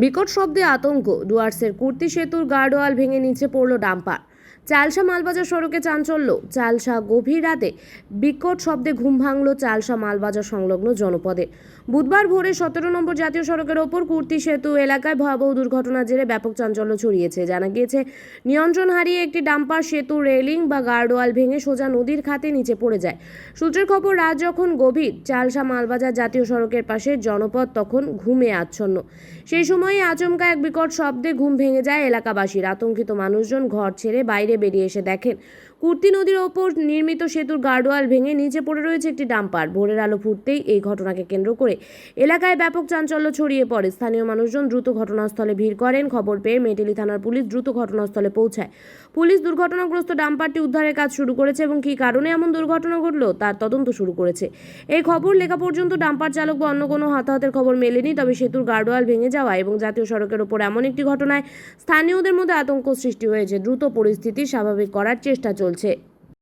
বিকট শব্দে আতঙ্ক, ডুয়ার্সের কুর্তি সেতুর গার্ডওয়াল ভেঙে নিচে পড়ল ডাম্পার। চালসা মালবাজার সড়কে চাঞ্চল্য। চালসা গভীর রাতে বিকট শব্দে ঘুম ভাঙল চালসা মালবাজার সংলগ্ন জনপদে। বুধবার ভোরে 17 নম্বর জাতীয় সড়কের ওপর কুর্তি সেতু এলাকায় ভয়াবহ দুর্ঘটনার জেরে ব্যাপক চাঞ্চল্য ছড়িয়েছে। জানা গিয়েছে, নিয়ন্ত্রণ হারিয়ে একটি ডাম্পার সেতু রেলিং বা গার্ডওয়াল ভেঙে সোজা নদীর খাতে নিচে পড়ে যায়। সূত্রের খবর, রাত যখন গভীর, চালসা মালবাজার জাতীয় সড়কের পাশে জনপদ তখন ঘুমে আচ্ছন্ন। সেই সময় আচমকা এক বিকট শব্দে ঘুম ভেঙে যায় এলাকাবাসীর। আতঙ্কিত মানুষজন ঘর ছেড়ে বাইরে বেরিয়ে এসে দেখেন কুর্তি নদীর ওপর নির্মিত সেতুর গার্ডওয়াল ভেঙে নিচে পড়ে রয়েছে একটি ডাম্পার। ভোরের আলো ফুটতেই এই ঘটনাকে কেন্দ্র করে এলাকায় ব্যাপক চাঞ্চল্য ছড়িয়ে পড়ে। স্থানীয় মানুষজন দ্রুত ঘটনাস্থলে ভিড় করেন। খবর পেয়ে মেটেলি থানার পুলিশ দ্রুত ঘটনাস্থলে পৌঁছায়। পুলিশ দুর্ঘটনাগ্রস্ত ডাম্পারটি উদ্ধারের কাজ শুরু করেছে এবং কী কারণে এমন দুর্ঘটনা ঘটল তার তদন্ত শুরু করেছে। এই খবর লেখা পর্যন্ত ডাম্পার চালক বা অন্য কোনো হতাহতের খবর মেলেনি। তবে সেতুর গার্ডওয়াল ভেঙে যাওয়া এবং জাতীয় সড়কের ওপর এমন একটি ঘটনায় স্থানীয়দের মধ্যে আতঙ্ক সৃষ্টি হয়েছে। দ্রুত পরিস্থিতি স্বাভাবিক করার চেষ্টা চলছে।